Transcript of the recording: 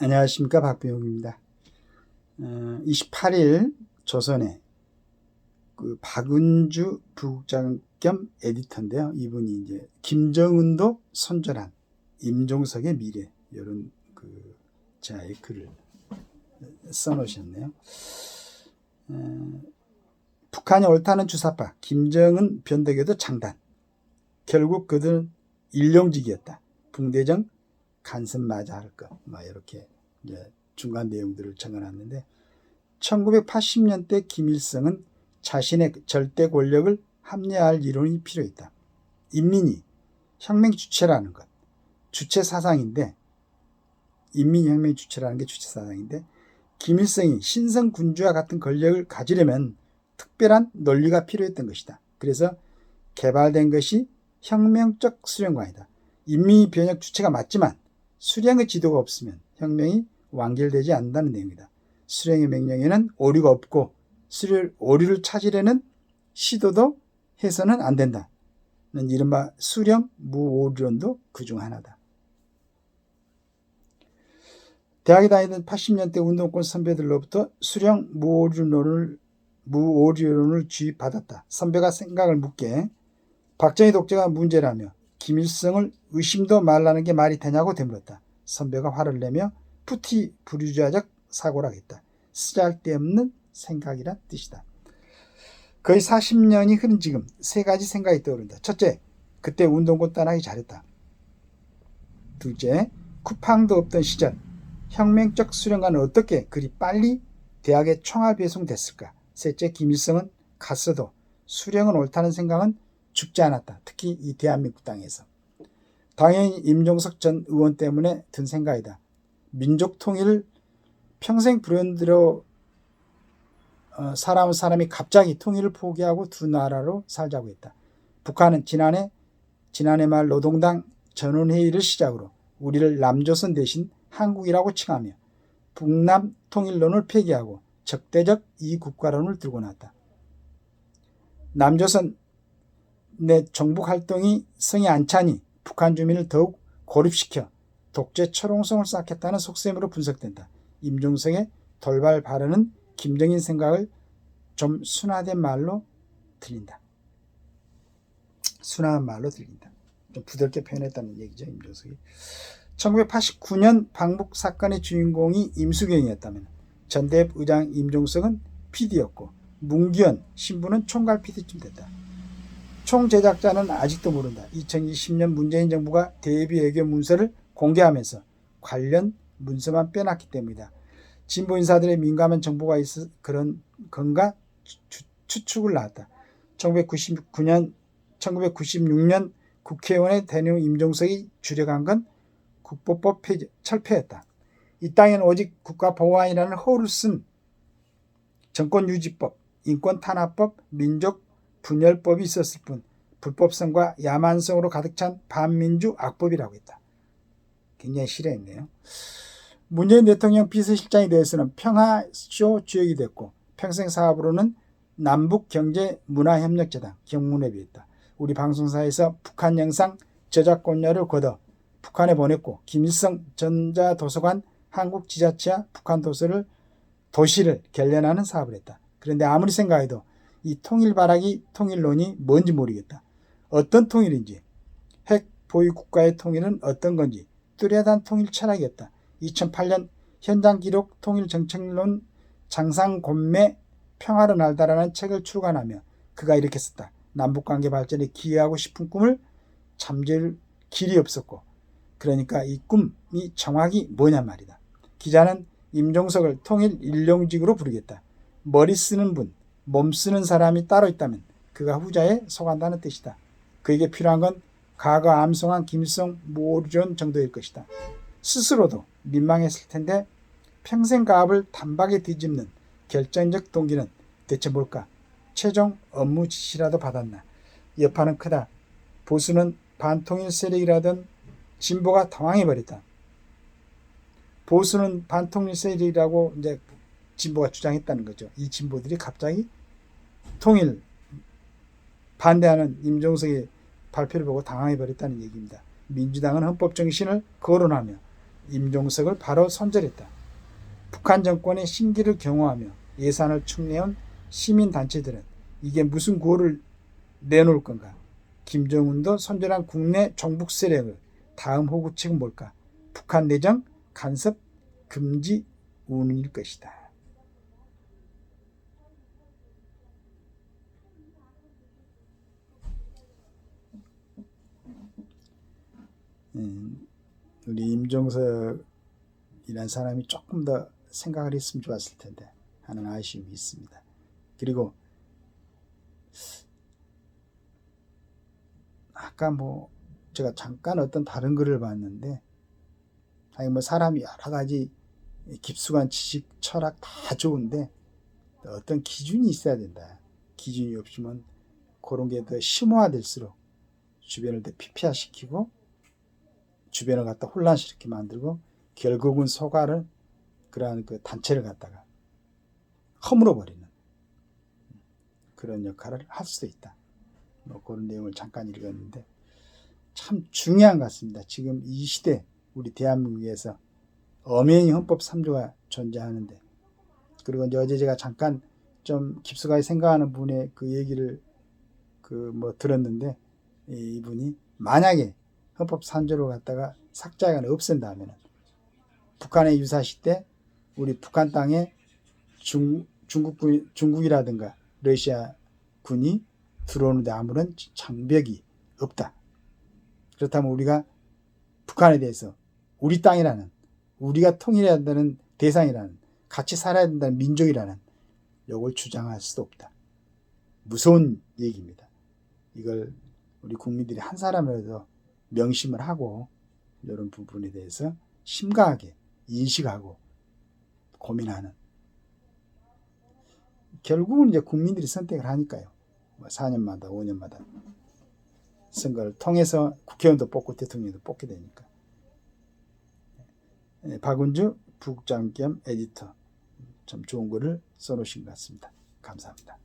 안녕하십니까, 박병욱입니다. 28일 조선에 박은주 부국장 겸 에디터인데요. 이분이 이제 김정은도 손절한 임종석의 미래, 이런 자의 글을 써놓으셨네요. 북한이 옳다는 주사파, 김정은 변덕에도 장단. 결국 그들은 일용직이었다. 붕대정 간섭 마저 할 것. 이렇게 이제 중간 내용들을 적어놨는데, 1980년대 김일성은 자신의 절대 권력을 합리화할 이론이 필요했다. 인민이 혁명 주체라는 것, 주체 사상인데, 인민이 혁명 주체라는 게 주체 사상인데, 김일성이 신성 군주와 같은 권력을 가지려면 특별한 논리가 필요했던 것이다. 그래서 개발된 것이 혁명적 수령관이다. 인민이 변혁 주체가 맞지만 수령의 지도가 없으면 혁명이 완결되지 않는다는 내용이다. 수령의 명령에는 오류가 없고 오류를 찾으려는 시도도 해서는 안 된다는 이른바 수령 무오류론도 그중 하나다. 대학에 다니던 80년대 운동권 선배들로부터 수령 무오류론을 주입받았다. 선배가 생각을 묻게 박정희 독재가 문제라며 김일성을 의심도 말라는 게 말이 되냐고 되물었다. 선배가 화를 내며 부티부르주아적 사고라겠다. 쓰잘데없는 생각이란 뜻이다. 거의 40년이 흐른 지금 세 가지 생각이 떠오른다. 첫째, 그때 운동권 떠나기 잘했다. 둘째, 쿠팡도 없던 시절 혁명적 수령관은 어떻게 그리 빨리 대학에 총알 배송됐을까? 셋째, 김일성은 갔어도 수령은 옳다는 생각은 죽지 않았다. 특히 이 대한민국 땅에서. 당연히 임종석 전 의원 때문에 든 생각이다. 민족 통일을 평생 불현듯 살아온 사람이 갑자기 통일을 포기하고 두 나라로 살자고 했다. 북한은 지난해 말 노동당 전원회의를 시작으로 우리를 남조선 대신 한국이라고 칭하며 북남 통일론을 폐기하고 적대적 이국가론을 들고 나왔다. 남조선 내 종북 활동이 성에 안 차니 북한 주민을 더욱 고립시켜 독재 철옹성을 쌓겠다는 속셈으로 분석된다. 임종석의 돌발 발언은 김정인 생각을 좀 순화된 말로 들린다. 순화한 말로 들린다. 좀 부드럽게 표현했다는 얘기죠, 임종석이. 1989년 방북 사건의 주인공이 임수경이었다면 전대협 의장 임종석은 PD였고 문기현 신부는 총괄 PD쯤 됐다. 총 제작자는 아직도 모른다. 2020년 문재인 정부가 대비 외교 문서를 공개하면서 관련 문서만 빼놨기 때문이다. 진보 인사들의 민감한 정보가 있어 그런 건가 추측을 낳았다. 1996년 국회의원의 대령 임종석이 주력한 건 국보법 철폐였다. 이 땅에는 오직 국가보안이라는 허를 쓴 정권유지법, 인권탄압법, 민족분열법이 있었을 뿐 불법성과 야만성으로 가득 찬 반민주 악법이라고 했다. 굉장히 싫어했네요. 문재인 대통령 비서실장에 대해서는 평화쇼 주역이 됐고 평생 사업으로는 남북경제문화협력재단 경문회비 했다. 우리 방송사에서 북한 영상 저작권료를 걷어 북한에 보냈고 김일성 전자도서관 한국지자체와 북한 도시를 결연하는 사업을 했다. 그런데 아무리 생각해도 이 통일바라기 통일론이 뭔지 모르겠다. 어떤 통일인지, 핵 보유 국가의 통일은 어떤 건지 뚜렷한 통일 철학이었다. 2008년 현장 기록 통일정책론 장상곤매 평화로 날다라는 책을 출간하며 그가 이렇게 썼다. 남북관계 발전에 기여하고 싶은 꿈을 잠재울 길이 없었고 그러니까 이 꿈이 정확히 뭐냔 말이다. 기자는 임종석을 통일 일용직으로 부르겠다. 머리 쓰는 분, 몸 쓰는 사람이 따로 있다면 그가 후자에 속한다는 뜻이다. 그에게 필요한 건 과거 암송한 김일성 무오류론 정도일 것이다. 스스로도 민망했을 텐데 평생 가업을 단박에 뒤집는 결정적 동기는 대체 뭘까? 최종 업무 지시라도 받았나? 여파는 크다. 보수는 반통일 세력이라던 진보가 당황해버렸다. 보수는 반통일 세력이라고 이제 진보가 주장했다는 거죠. 이 진보들이 갑자기 통일 반대하는 임종석의 발표를 보고 당황해버렸다는 얘기입니다. 민주당은 헌법 정신을 거론하며 임종석을 바로 손절했다. 북한 정권의 신기를 경호하며 예산을 축내온 시민단체들은 이게 무슨 구호를 내놓을 건가? 김정은도 손절한 국내 종북 세력의 다음 호구책은 뭘까? 북한 내정 간섭 금지 운운일 것이다. 우리 임종석이라는 사람이 조금 더 생각을 했으면 좋았을 텐데 하는 아쉬움이 있습니다. 그리고 아까 제가 잠깐 어떤 다른 글을 봤는데, 아니 사람이 여러 가지 깊숙한 지식, 철학 다 좋은데 어떤 기준이 있어야 된다. 기준이 없으면 그런 게 더 심화될수록 주변을 더 피폐화시키고 주변을 갖다 혼란스럽게 만들고 결국은 소가를 그러한 그 단체를 갖다가 허물어 버리는 그런 역할을 할 수도 있다. 그런 내용을 잠깐 읽었는데 참 중요한 것 같습니다. 지금 이 시대 우리 대한민국에서 엄연히 헌법 3조가 존재하는데, 그리고 이제 어제 제가 잠깐 좀 깊숙하게 생각하는 분의 그 얘기를 들었는데, 이분이 만약에 헌법 3조를 갖다가 삭제하거나 없앤다면 북한의 유사시 때 우리 북한 땅에 중국이라든가 러시아 군이 들어오는데 아무런 장벽이 없다. 그렇다면 우리가 북한에 대해서 우리 땅이라는, 우리가 통일해야 한다는 대상이라는, 같이 살아야 된다는 민족이라는 이걸 주장할 수도 없다. 무서운 얘기입니다. 이걸 우리 국민들이 한 사람이라도 명심을 하고 이런 부분에 대해서 심각하게 인식하고 고민하는, 결국은 이제 국민들이 선택을 하니까요. 4년마다 5년마다 선거를 통해서 국회의원도 뽑고 대통령도 뽑게 되니까. 박은주 부국장 겸 에디터 참 좋은 글을 써놓으신 것 같습니다. 감사합니다.